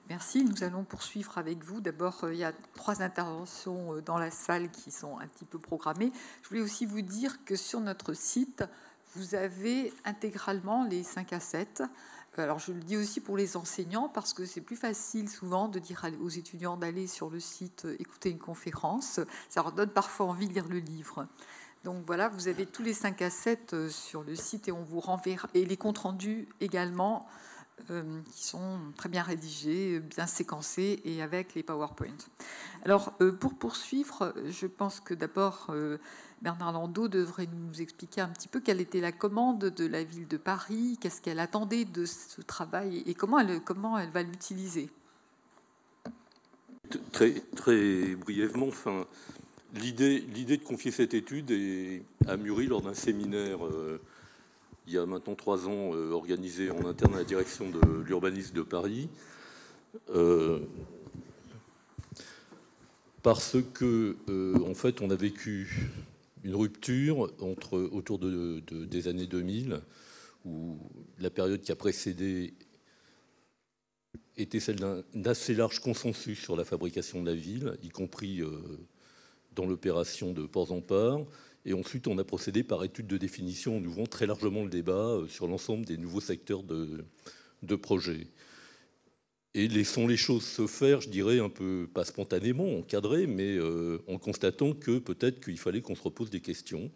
Merci. Nous allons poursuivre avec vous. D'abord, il y a 3 interventions dans la salle qui sont un petit peu programmées. Je voulais aussi vous dire que sur notre site, vous avez intégralement les 5 à 7. Alors, je le dis aussi pour les enseignants, parce que c'est plus facile souvent de dire aux étudiants d'aller sur le site écouter une conférence. Ça leur donne parfois envie de lire le livre. Donc voilà, vous avez tous les 5 à 7 sur le site et on vous renverra. Et les comptes rendus également, qui sont très bien rédigés, bien séquencés et avec les PowerPoint. Alors, pour poursuivre, je pense que d'abord, Bernard Landau devrait nous expliquer un petit peu quelle était la commande de la ville de Paris, qu'est-ce qu'elle attendait de ce travail et comment elle va l'utiliser. Très brièvement, l'idée de confier cette étude a mûri lors d'un séminaire il y a maintenant 3 ans, organisé en interne à la direction de l'urbanisme de Paris, parce que en fait on a vécu une rupture autour des années 2000, où la période qui a précédé était celle d'un assez large consensus sur la fabrication de la ville, y compris dans l'opération de Ports en Part. Et ensuite, on a procédé par étude de définition en ouvrant très largement le débat sur l'ensemble des nouveaux secteurs de projet. Et laissons les choses se faire, je dirais, un peu, pas spontanément, encadré, mais en constatant que peut-être qu'il fallait qu'on se repose des questions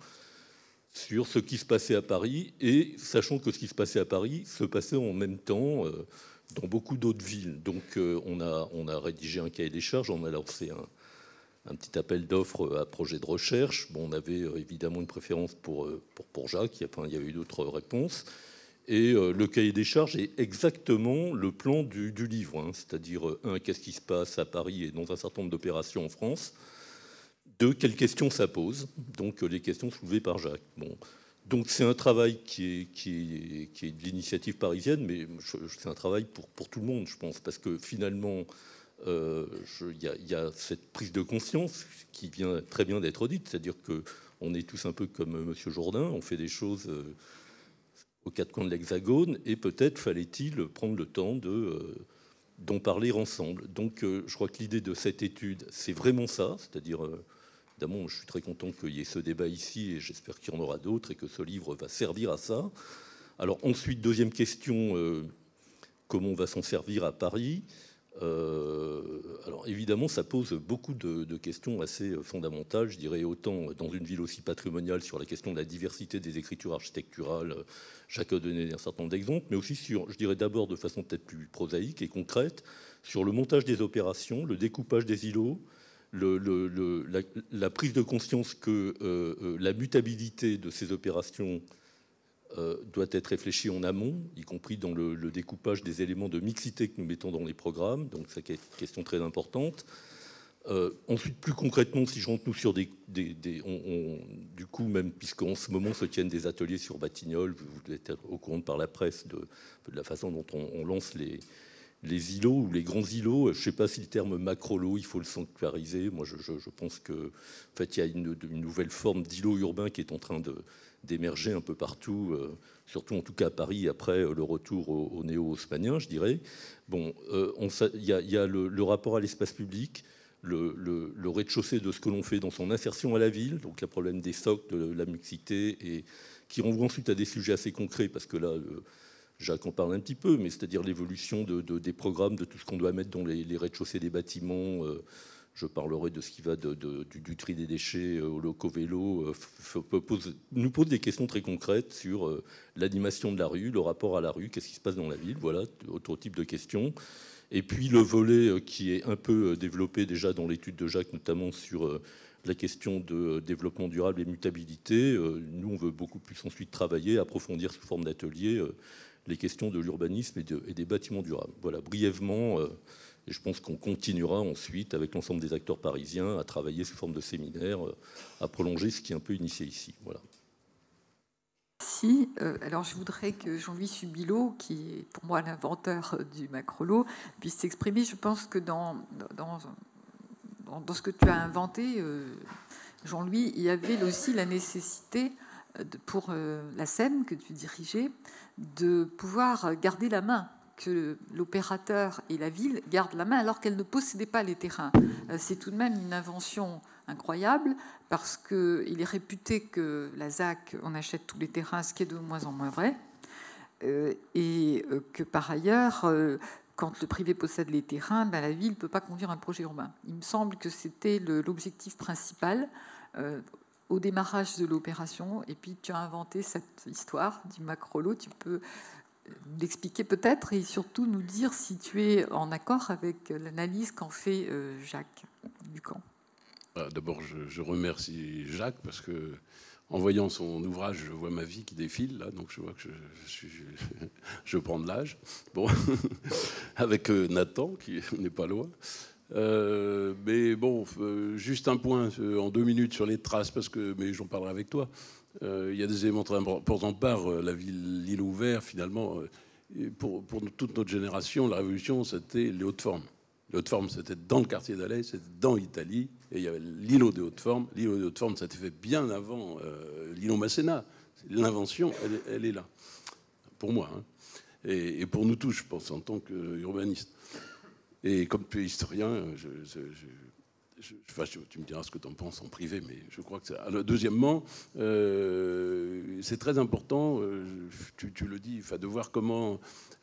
sur ce qui se passait à Paris, et sachant que ce qui se passait à Paris se passait en même temps dans beaucoup d'autres villes. Donc on a rédigé un cahier des charges, on a lancé un petit appel d'offres à projet de recherche. Bon, on avait évidemment une préférence pour Jacques, il y a eu d'autres réponses. Et le cahier des charges est exactement le plan du livre, hein. C'est-à-dire, qu'est-ce qui se passe à Paris et dans un certain nombre d'opérations en France. 2, quelles questions ça pose. Donc les questions soulevées par Jacques. Bon. Donc c'est un travail qui est de l'initiative parisienne, mais c'est un travail pour tout le monde, je pense, parce que finalement, il y a cette prise de conscience qui vient très bien d'être dite, c'est-à-dire que on est tous un peu comme Monsieur Jourdain, on fait des choses aux 4 coins de l'Hexagone, et peut-être fallait-il prendre le temps d'en parler ensemble. Donc je crois que l'idée de cette étude, c'est vraiment ça, c'est-à-dire, évidemment, je suis très content qu'il y ait ce débat ici, et j'espère qu'il y en aura d'autres, et que ce livre va servir à ça. Alors ensuite, deuxième question, comment on va s'en servir à Paris ? Alors évidemment, ça pose beaucoup de questions assez fondamentales, je dirais, autant dans une ville aussi patrimoniale sur la question de la diversité des écritures architecturales, Jacques a donné un certain nombre d'exemples, mais aussi sur, je dirais d'abord de façon peut-être plus prosaïque et concrète, sur le montage des opérations, le découpage des îlots, la prise de conscience que la mutabilité de ces opérations doit être réfléchi en amont, y compris dans le découpage des éléments de mixité que nous mettons dans les programmes. Donc c'est une question très importante. Ensuite, plus concrètement, si je rentre nous sur du coup, même puisqu'en ce moment se tiennent des ateliers sur Batignolles, vous êtes au courant par la presse de la façon dont on lance les îlots ou les grands îlots. Je ne sais pas si le terme macrolo, il faut le sanctuariser. Moi, je pense que, en fait, il y a une nouvelle forme d'îlot urbain qui est en train d'émerger un peu partout, surtout en tout cas à Paris, après le retour au néo-haussmannien, je dirais. Bon, il y a le rapport à l'espace public, le rez-de-chaussée de ce que l'on fait dans son insertion à la ville, donc le problème des socles, de la mixité, et qui renvoie ensuite à des sujets assez concrets, parce que là, Jacques en parle un petit peu, mais c'est-à-dire l'évolution des programmes, de tout ce qu'on doit mettre dans les rez-de-chaussée des bâtiments. Je parlerai de ce qui va du tri des déchets au loco-vélo. Nous pose des questions très concrètes sur l'animation de la rue, le rapport à la rue, qu'est-ce qui se passe dans la ville, voilà, autre type de questions. Et puis le volet qui est un peu développé déjà dans l'étude de Jacques, notamment sur la question de développement durable et mutabilité. Nous, on veut beaucoup plus ensuite travailler, approfondir sous forme d'atelier les questions de l'urbanisme et des bâtiments durables. Voilà, brièvement. Et je pense qu'on continuera ensuite, avec l'ensemble des acteurs parisiens, à travailler sous forme de séminaire, à prolonger ce qui est un peu initié ici. Voilà. Merci. Alors, je voudrais que Jean-Louis Subilo, qui est pour moi l'inventeur du macrolo, puisse s'exprimer. Je pense que dans ce que tu as inventé, Jean-Louis, il y avait aussi la nécessité pour la SEM que tu dirigeais de pouvoir garder la main que l'opérateur et la ville gardent la main alors qu'elle ne possédait pas les terrains. C'est tout de même une invention incroyable parce qu'il est réputé que la ZAC, on achète tous les terrains, ce qui est de moins en moins vrai, et que par ailleurs, quand le privé possède les terrains, ben, la ville ne peut pas conduire un projet urbain. Il me semble que c'était l'objectif principal au démarrage de l'opération. Et puis tu as inventé cette histoire du macrolot. Tu peux l'expliquer peut-être et surtout nous dire si tu es en accord avec l'analyse qu'en fait Jacques Ducamp. D'abord, je remercie Jacques parce que en voyant son ouvrage, je vois ma vie qui défile là, donc je vois que je prends de l'âge. Bon, avec Nathan qui n'est pas loin. Mais bon, juste un point en 2 minutes sur les traces, mais j'en parlerai avec toi. Il y a des éléments très importants par l'îlot ouvert, finalement. Pour toute notre génération, la Révolution, c'était les Hauts-de-Forme. Les Hauts-de-Forme, c'était dans le quartier d'Alais, c'était dans l'Italie. Et il y avait l'îlot des Hauts-de-Forme. L'îlot des Hauts-de-Forme, ça a été fait bien avant l'îlot Masséna. L'invention, elle est là, pour moi. Hein. Et pour nous tous, je pense, en tant qu'urbaniste. Et comme tu es historien, tu me diras ce que tu en penses en privé, mais je crois que c'est... Alors, deuxièmement, c'est très important, tu le dis, de voir comment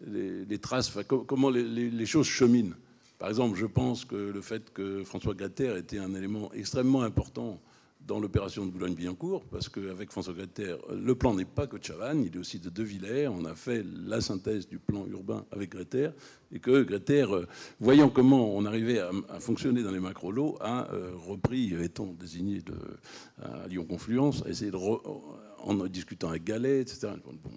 les traces, comment les choses cheminent. Par exemple, je pense que le fait que François Graether était un élément extrêmement important dans l'opération de Boulogne-Billancourt, parce qu'avec François Graether, le plan n'est pas que de Chavannes, il est aussi de De Villers. On a fait la synthèse du plan urbain avec Graether, et que Graether, voyant comment on arrivait à fonctionner dans les macro-lots, a repris, étant désigné à Lyon-Confluence, a essayé en discutant avec Gallet, etc.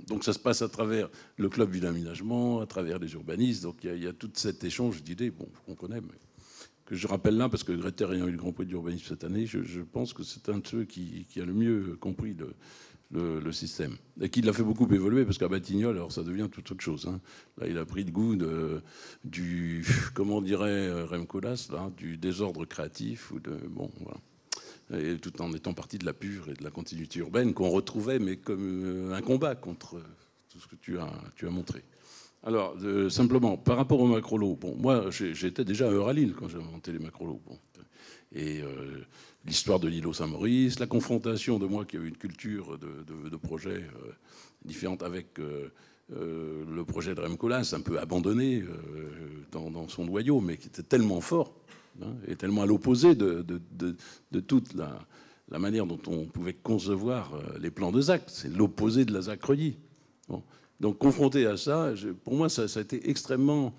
Donc ça se passe à travers le club Ville-Aménagement, à travers les urbanistes. Donc il y a tout cet échange d'idées qu'on connaît, mais que je rappelle là, parce que Graether ayant eu le Grand Prix d'urbanisme cette année, je pense que c'est un de ceux qui a le mieux compris le système. Et qui l'a fait beaucoup évoluer, parce qu'à Batignolles, alors ça devient toute autre chose. Hein. Là, il a pris le goût du, comment dirait Rem Koolhaas, là, du désordre créatif, voilà. Et tout en étant partie de la pure et de la continuité urbaine qu'on retrouvait, mais comme un combat contre tout ce que tu as montré. Alors, simplement, par rapport aux macro-lots, bon, moi, j'étais déjà à Euraline quand j'ai inventé les macro-lots. Bon. Et l'histoire de l'îlot Saint-Maurice, la confrontation de moi qui avait une culture de projets différente avec le projet de Rem Koolhaas, un peu abandonné dans son noyau, mais qui était tellement fort, hein, et tellement à l'opposé de toute la manière dont on pouvait concevoir les plans de ZAC. C'est l'opposé de la ZAC Reuilly. Bon. Donc, confronté à ça, pour moi, ça a été extrêmement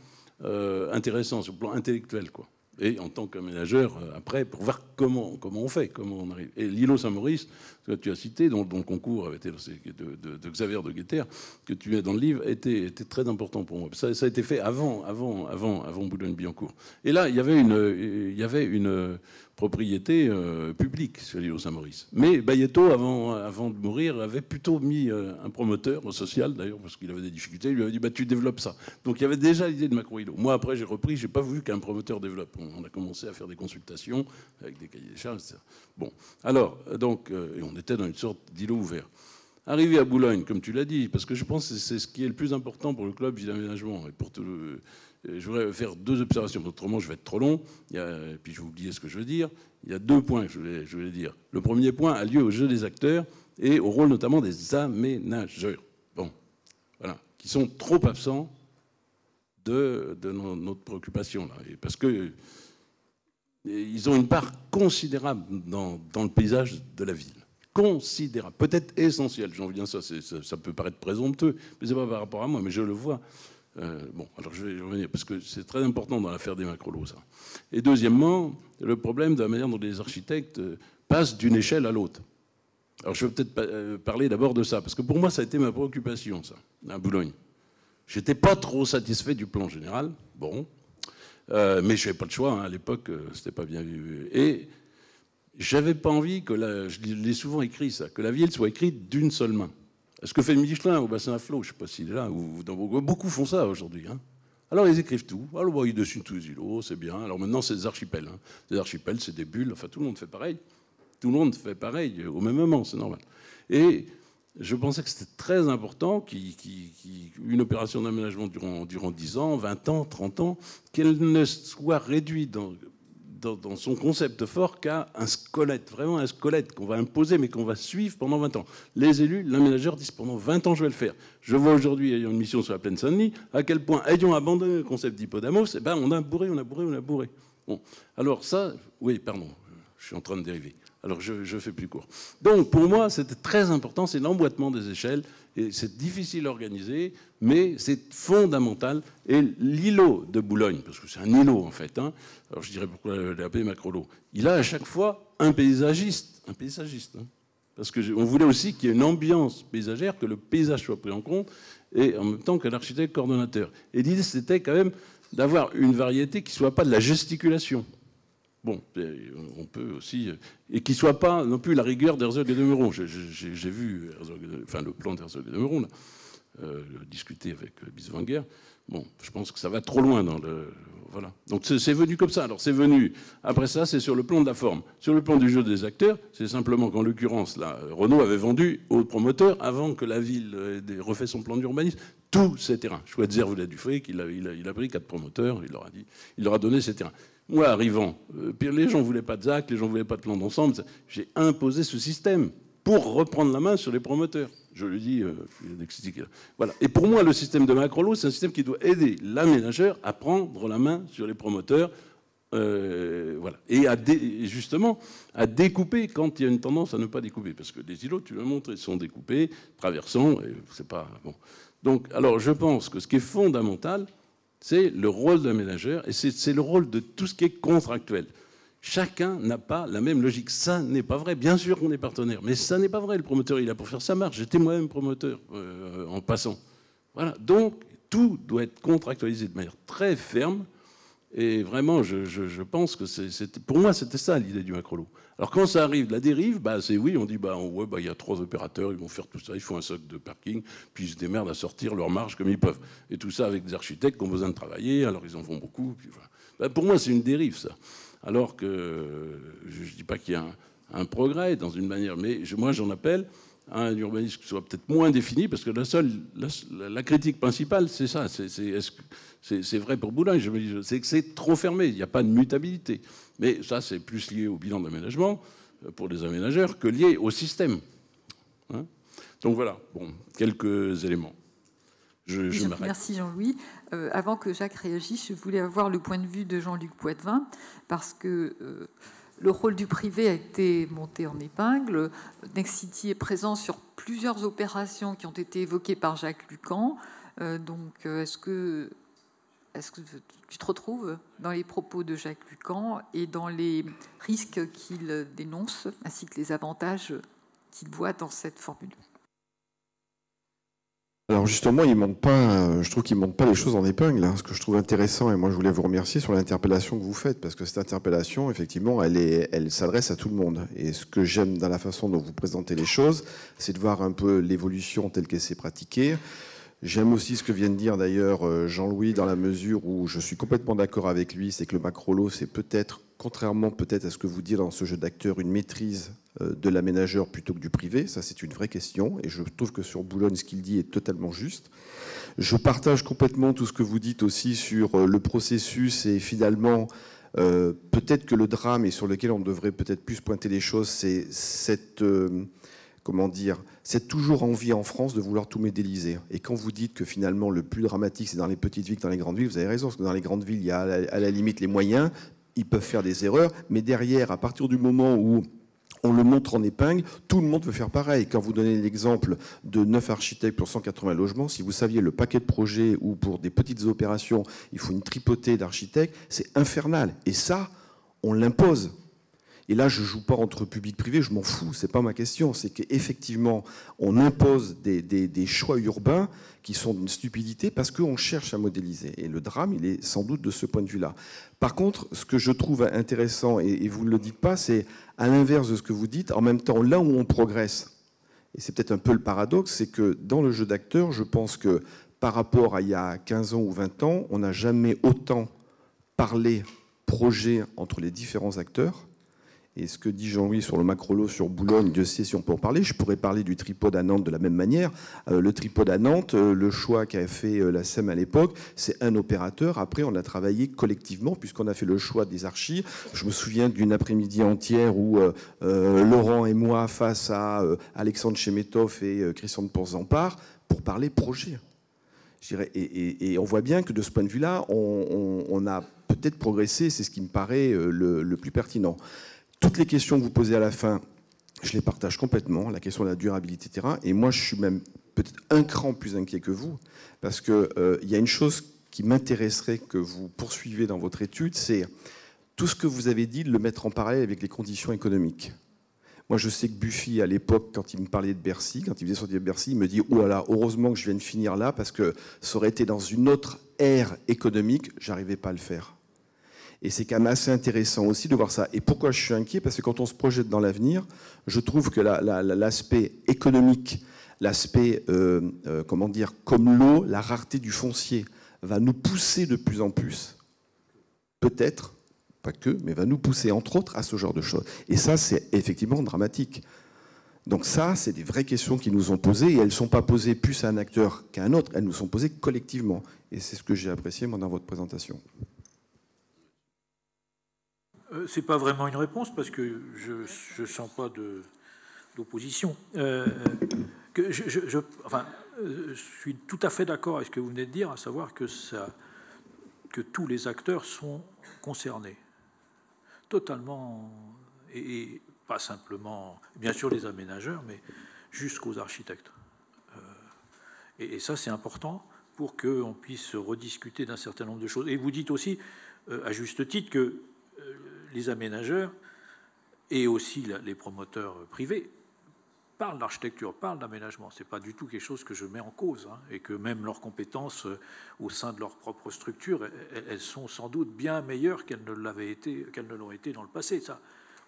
intéressant sur le plan intellectuel, quoi. Et en tant qu'aménageur, après, pour voir comment on fait, comment on arrive. Et l'îlot Saint-Maurice, que tu as cité, dont le concours avait été de Xavier de Guether, que tu as dans le livre, était très important pour moi. Ça a été fait avant Boulogne-Billancourt. Et là, il y avait une propriété publique sur l'îlot Saint-Maurice. Mais Bayetto, avant de mourir, avait plutôt mis un promoteur social, d'ailleurs, parce qu'il avait des difficultés. Il lui avait dit, tu développes ça. Donc il y avait déjà l'idée de macro-îlot. Moi, après, j'ai repris, j'ai pas vu qu'un promoteur développe. On a commencé à faire des consultations avec des cahiers des charges, etc. Bon, alors, donc, et on était dans une sorte d'îlot ouvert. Arrivé à Boulogne, comme tu l'as dit, parce que je pense que c'est ce qui est le plus important pour le club Ville-Aménagement. Et pour tout je voudrais faire 2 observations, autrement je vais être trop long, et puis je vais oublier ce que je veux dire. Il y a 2 points que je voulais dire. Le premier point a lieu au jeu des acteurs et au rôle notamment des aménageurs. Bon, voilà, qui sont trop absents de notre préoccupation, là, parce que ils ont une part considérable dans le paysage de la ville. Considérable, peut-être essentiel. J'en viens ça peut paraître présomptueux, mais c'est pas par rapport à moi, mais je le vois. Bon, alors je vais y revenir, parce que c'est très important dans l'affaire des macro-lots, ça. Et deuxièmement, le problème de la manière dont les architectes passent d'une échelle à l'autre. Alors je vais peut-être parler d'abord de ça, parce que pour moi, ça a été ma préoccupation, ça, à Boulogne. J'étais pas trop satisfait du plan général, bon, mais je n'avais pas le choix, hein, à l'époque, c'était pas bien vu. Et j'avais pas envie que, je l'ai souvent écrit ça, que la ville soit écrite d'une seule main. Ce que fait Michelin au bassin à flot, je ne sais pas s'il est là, beaucoup font ça aujourd'hui. Hein. Alors ils écrivent tout, alors ils dessinent tous les îlots, c'est bien. Alors maintenant c'est des archipels. Hein. Des archipels, c'est des bulles, enfin tout le monde fait pareil. Tout le monde fait pareil au même moment, c'est normal. Et je pensais que c'était très important qu'une opération d'aménagement durant 10 ans, 20 ans, 30 ans, qu'elle ne soit réduite dans son concept fort qu'à un squelette, vraiment un squelette qu'on va imposer mais qu'on va suivre pendant 20 ans. Les élus, l'aménageur disent pendant 20 ans je vais le faire. Je vois aujourd'hui, ayant une mission sur la plaine Saint-Denis, à quel point, ayant abandonné le concept d'Hippodamos, on a bourré. Bon, alors ça, oui, pardon, je suis en train de dériver. Alors je fais plus court. Donc pour moi, c'était très important, c'est l'emboîtement des échelles, et c'est difficile à organiser, mais c'est fondamental. Et l'îlot de Boulogne, parce que c'est un îlot en fait, hein, alors je dirais pourquoi l'appeler Macrolot, il a à chaque fois un paysagiste, hein, parce qu'on voulait aussi qu'il y ait une ambiance paysagère, que le paysage soit pris en compte, et en même temps qu'un architecte coordonnateur. Et l'idée, c'était quand même d'avoir une variété qui ne soit pas de la gesticulation. Bon, on peut aussi... Et qui ne soit pas non plus la rigueur d'Herzog et de Meuron. J'ai vu le plan d'Herzog et de Meuron, discuter avec Biswanger. Bon, je pense que ça va trop loin dans le... Voilà. Donc c'est venu comme ça. Alors c'est venu... Après ça, c'est sur le plan de la forme. Sur le plan du jeu des acteurs, c'est simplement qu'en l'occurrence, là, Renault avait vendu aux promoteurs, avant que la ville ait refait son plan d'urbanisme, tous ces terrains. Schweitzer voulait du fric, il a pris 4 promoteurs, il leur a donné ces terrains. Moi, arrivant, les gens ne voulaient pas de ZAC, les gens ne voulaient pas de plan d'ensemble. J'ai imposé ce système pour reprendre la main sur les promoteurs. Je le dis, voilà. Et pour moi, le système de Macrolot, c'est un système qui doit aider l'aménageur à prendre la main sur les promoteurs, voilà. Et justement, à découper quand il y a une tendance à ne pas découper. Parce que les îlots, tu l'as montré, sont découpés, traversants, et c'est pas bon. Donc, alors, je pense que ce qui est fondamental, c'est le rôle d'un ménageur, et c'est le rôle de tout ce qui est contractuel. Chacun n'a pas la même logique. Ça n'est pas vrai. Bien sûr qu'on est partenaire, mais ça n'est pas vrai. Le promoteur, il a pour faire sa marche. J'étais moi-même promoteur en passant. Voilà. Donc, tout doit être contractualisé de manière très ferme. Et vraiment, je pense que pour moi, c'était ça l'idée du Macrolot. Alors quand ça arrive de la dérive, c'est oui, on dit il y a 3 opérateurs, ils vont faire tout ça, ils font un socle de parking, puis ils se démerdent à sortir leur marge comme ils peuvent. Et tout ça avec des architectes qui ont besoin de travailler, alors ils en font beaucoup. Puis voilà. Pour moi, c'est une dérive, ça. Alors que je ne dis pas qu'il y a un progrès dans une manière, mais moi j'en appelle à un urbanisme qui soit peut-être moins défini, parce que la critique principale, c'est ça. C'est vrai pour Boulogne, je me dis, c'est que c'est trop fermé, il n'y a pas de mutabilité. Mais ça, c'est plus lié au bilan d'aménagement pour les aménageurs que lié au système. Hein. Donc voilà, bon, quelques éléments. Je m'arrête. Merci Jean-Louis. Avant que Jacques réagisse, je voulais avoir le point de vue de Jean-Luc Poitvin, parce que le rôle du privé a été monté en épingle. Nexity est présent sur plusieurs opérations qui ont été évoquées par Jacques Lucan. Donc, est-ce que tu te retrouves dans les propos de Jacques Lucan et dans les risques qu'il dénonce, ainsi que les avantages qu'il voit dans cette formule? Alors justement, je trouve qu'il ne monte pas les choses en épingle. Ce que je trouve intéressant, et moi je voulais vous remercier sur l'interpellation que vous faites, parce que cette interpellation, effectivement, elle s'adresse à tout le monde. Et ce que j'aime dans la façon dont vous présentez les choses, c'est de voir un peu l'évolution telle qu'elle s'est pratiquée. J'aime aussi ce que vient de dire d'ailleurs Jean-Louis, dans la mesure où je suis complètement d'accord avec lui, c'est que le Macrolot, c'est peut-être, contrairement peut-être à ce que vous dites dans ce jeu d'acteurs, une maîtrise de l'aménageur plutôt que du privé. Ça, c'est une vraie question. Et je trouve que sur Boulogne, ce qu'il dit est totalement juste. Je partage complètement tout ce que vous dites aussi sur le processus et finalement, peut-être que le drame et sur lequel on devrait peut-être plus pointer les choses, c'est cette... comment dire, c'est toujours envie en France de vouloir tout modéliser. Et quand vous dites que finalement le plus dramatique c'est dans les petites villes que dans les grandes villes, vous avez raison, parce que dans les grandes villes, il y a à la limite les moyens, ils peuvent faire des erreurs, mais derrière, à partir du moment où on le montre en épingle, tout le monde veut faire pareil. Quand vous donnez l'exemple de 9 architectes pour 180 logements, si vous saviez le paquet de projets où pour des petites opérations, il faut une tripotée d'architectes, c'est infernal. Et ça, on l'impose. Et là, je ne joue pas entre public et privé, je m'en fous, ce n'est pas ma question. C'est qu'effectivement, on impose des choix urbains qui sont d'une stupidité parce qu'on cherche à modéliser. Et le drame, il est sans doute de ce point de vue-là. Par contre, ce que je trouve intéressant, et vous ne le dites pas, c'est à l'inverse de ce que vous dites, en même temps, là où on progresse, et c'est peut-être un peu le paradoxe, c'est que dans le jeu d'acteurs, je pense que par rapport à il y a 15 ans ou 20 ans, on n'a jamais autant parlé projet entre les différents acteurs. Et ce que dit Jean-Louis sur le macrolot sur Boulogne, Dieu sait si on peut en parler. Je pourrais parler du tripode à Nantes de la même manière. Le tripode à Nantes, le choix qu'a fait la SEM à l'époque, c'est un opérateur. Après, on a travaillé collectivement puisqu'on a fait le choix des archis. Je me souviens d'une après-midi entière où Laurent et moi, face à Alexandre Chemetov et Christian de Porzampar, pour parler projet. Je dirais, et on voit bien que de ce point de vue-là, on a peut-être progressé. C'est ce qui me paraît le plus pertinent. Toutes les questions que vous posez à la fin, je les partage complètement, la question de la durabilité, etc. Et moi, je suis même peut-être un cran plus inquiet que vous, parce qu'il y a une chose qui m'intéresserait que vous poursuivez dans votre étude, c'est tout ce que vous avez dit, de le mettre en parallèle avec les conditions économiques. Moi, je sais que Buffy, à l'époque, quand il me parlait de Bercy, quand il faisait sortir de Bercy, il me dit « Oh là là, heureusement que je viens de finir là, parce que ça aurait été dans une autre ère économique, j'arrivais pas à le faire. » Et c'est quand même assez intéressant aussi de voir ça. Et pourquoi je suis inquiet? Parce que quand on se projette dans l'avenir, je trouve que l'aspect économique, l'aspect, comment dire, comme l'eau, la rareté du foncier, va nous pousser de plus en plus, peut-être, pas que, mais va nous pousser, entre autres, à ce genre de choses. Et ça, c'est effectivement dramatique. Donc ça, c'est des vraies questions qui nous ont posées, et elles ne sont pas posées plus à un acteur qu'à un autre, elles nous sont posées collectivement. Et c'est ce que j'ai apprécié, moi, dans votre présentation. Ce n'est pas vraiment une réponse parce que je ne sens pas d'opposition. Je suis tout à fait d'accord avec ce que vous venez de dire, à savoir que tous les acteurs sont concernés, totalement, et pas simplement, bien sûr les aménageurs, mais jusqu'aux architectes. Et ça, c'est important pour qu'on puisse rediscuter d'un certain nombre de choses. Et vous dites aussi, à juste titre, que les aménageurs et aussi les promoteurs privés parlent d'architecture, parlent d'aménagement. Ce n'est pas du tout quelque chose que je mets en cause, hein, et que même leurs compétences au sein de leur propre structure, elles sont sans doute bien meilleures qu'elles ne l'ont été dans le passé. Ça,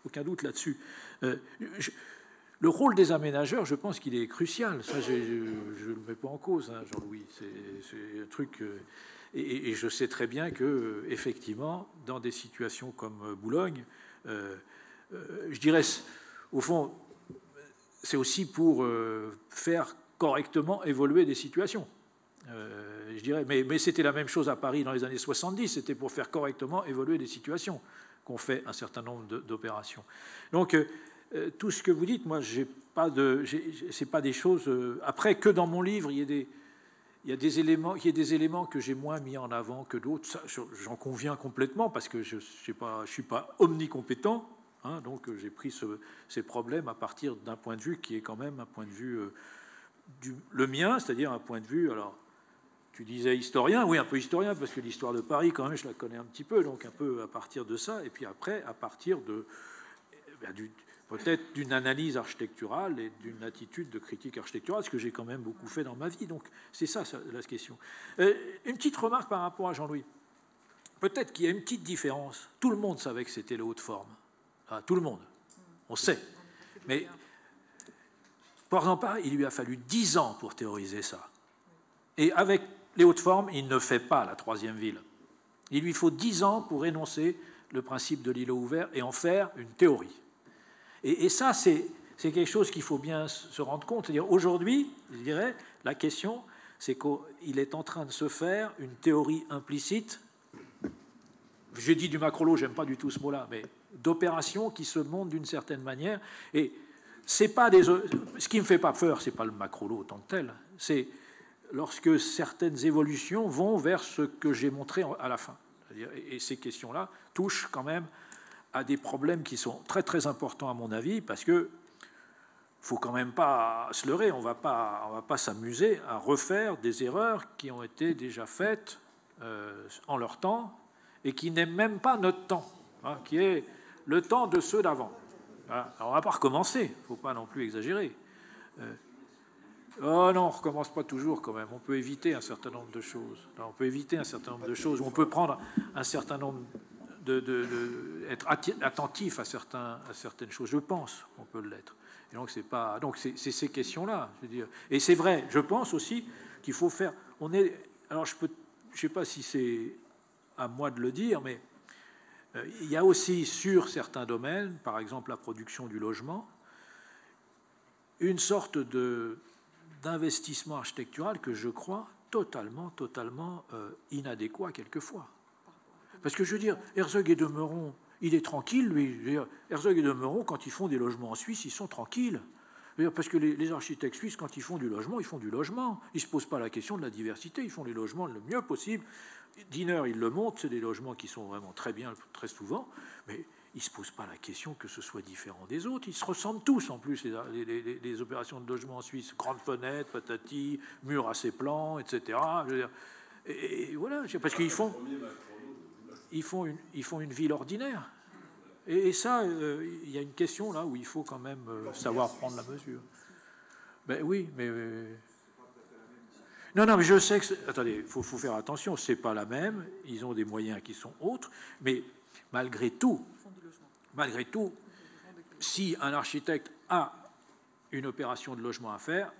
aucun doute là-dessus. Le rôle des aménageurs, je pense qu'il est crucial. Ça, je ne le mets pas en cause, hein, Jean-Louis. C'est un truc... Et je sais très bien que, effectivement, dans des situations comme Boulogne, je dirais, au fond, c'est aussi pour faire correctement évoluer des situations. Je dirais, mais c'était la même chose à Paris dans les années 70, c'était pour faire correctement évoluer des situations qu'on fait un certain nombre d'opérations. Donc, tout ce que vous dites, moi, c'est pas des choses... après, que dans mon livre, il y a des éléments que j'ai moins mis en avant que d'autres. J'en conviens complètement parce que je suis pas omnicompétent, hein, donc j'ai pris ces problèmes à partir d'un point de vue qui est quand même un point de vue le mien, c'est-à-dire un point de vue. Alors, tu disais historien, oui, un peu historien parce que l'histoire de Paris, quand même, je la connais un petit peu, donc un peu à partir de ça, et puis après à partir peut-être d'une analyse architecturale et d'une attitude de critique architecturale, ce que j'ai quand même beaucoup fait dans ma vie. Donc c'est ça la question. Une petite remarque par rapport à Jean-Louis. Peut-être qu'il y a une petite différence. Tout le monde savait que c'était les hautes formes. Enfin, tout le monde. On sait. Mais, par exemple, il lui a fallu 10 ans pour théoriser ça. Et avec les hautes formes, il ne fait pas la troisième ville. Il lui faut 10 ans pour énoncer le principe de l'îlot ouvert et en faire une théorie. Et ça, c'est quelque chose qu'il faut bien se rendre compte. C'est-à-dire, aujourd'hui, je dirais, la question, c'est qu'il est en train de se faire une théorie implicite. J'ai dit du macrolot, j'aime pas du tout ce mot-là, mais d'opérations qui se montent d'une certaine manière. Et c'est pas ce qui me fait pas peur, c'est pas le macrolot en tant que tel. C'est lorsque certaines évolutions vont vers ce que j'ai montré à la fin. C'est-à-dire, et ces questions-là touchent quand même à des problèmes qui sont très très importants à mon avis, parce que faut quand même pas se leurrer, on va pas s'amuser à refaire des erreurs qui ont été déjà faites en leur temps et qui n'est même pas notre temps, hein, qui est le temps de ceux d'avant. Voilà. Alors on va pas recommencer, faut pas non plus exagérer. Oh non, on recommence pas toujours quand même. On peut éviter un certain nombre de choses. On peut éviter un certain nombre de choses. On peut prendre un certain nombre être attentif à certaines choses, je pense qu'on peut l'être. Et donc c'est ces questions-là, je veux dire. Et c'est vrai, je pense aussi qu'il faut faire. Alors je sais pas si c'est à moi de le dire, mais Il y a aussi sur certains domaines, par exemple la production du logement, une sorte d'investissement architectural que je crois totalement inadéquat quelquefois. Parce que je veux dire, Herzog et de Meuron, il est tranquille, lui. Je veux dire, Herzog et de Meuron, quand ils font des logements en Suisse, ils sont tranquilles. Je veux dire, parce que les architectes suisses, quand ils font du logement, ils font du logement. Ils ne se posent pas la question de la diversité, ils font les logements le mieux possible. Diener, il le montre, c'est des logements qui sont vraiment très bien, très souvent, mais ils ne se posent pas la question que ce soit différent des autres. Ils se ressemblent tous, en plus, les opérations de logement en Suisse. Grandes fenêtres, patati, murs assez plans, etc. Je veux dire, et voilà, parce qu'ils font une ville ordinaire. Et ça, il y a une question là où il faut quand même savoir prendre la mesure. Ben oui, mais... Non, mais je sais que... Attendez, il faut faire attention, c'est pas la même, ils ont des moyens qui sont autres, mais malgré tout, si un architecte a une opération de logement à faire,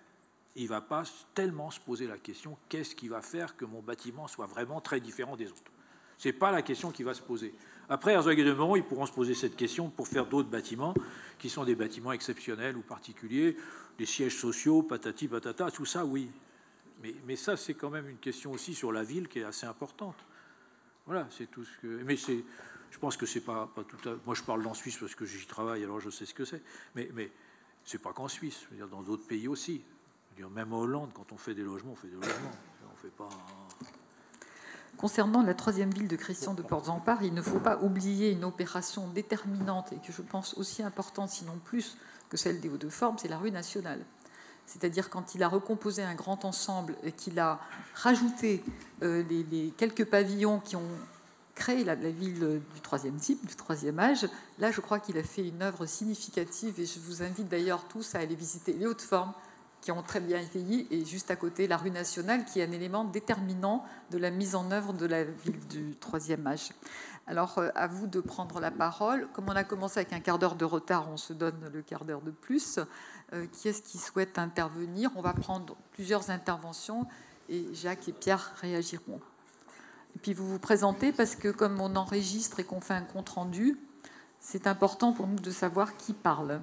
il ne va pas tellement se poser la question « qu'est-ce qui va faire que mon bâtiment soit vraiment très différent des autres ?» Ce n'est pas la question qui va se poser. Après, Herzog et de Meuron, ils pourront se poser cette question pour faire d'autres bâtiments qui sont des bâtiments exceptionnels ou particuliers, des sièges sociaux, patati patata, tout ça, oui. Mais ça, c'est quand même une question aussi sur la ville qui est assez importante. Voilà, c'est tout ce que... Mais je pense que c'est pas tout à... Moi, je parle en Suisse parce que j'y travaille, alors je sais ce que c'est. Mais c'est pas qu'en Suisse, je veux dire, dans d'autres pays aussi. Je veux dire, même en Hollande, quand on fait des logements, on fait des logements. On fait pas... Concernant la troisième ville de Christian de Portzamparc, il ne faut pas oublier une opération déterminante et que je pense aussi importante, sinon plus que celle des Hauts-de-Forme, c'est la rue nationale. C'est-à-dire quand il a recomposé un grand ensemble et qu'il a rajouté les quelques pavillons qui ont créé la ville du troisième type, du troisième âge, là je crois qu'il a fait une œuvre significative et je vous invite d'ailleurs tous à aller visiter les Hauts-de-Forme qui ont très bien vieilli et juste à côté la rue nationale qui est un élément déterminant de la mise en œuvre de la ville du troisième âge. Alors à vous de prendre la parole. Comme on a commencé avec un quart d'heure de retard, on se donne le quart d'heure de plus. Qui est-ce qui souhaite intervenir? On va prendre plusieurs interventions et Jacques et Pierre réagiront. Et puis vous vous présentez parce que comme on enregistre et qu'on fait un compte-rendu, c'est important pour nous de savoir qui parle.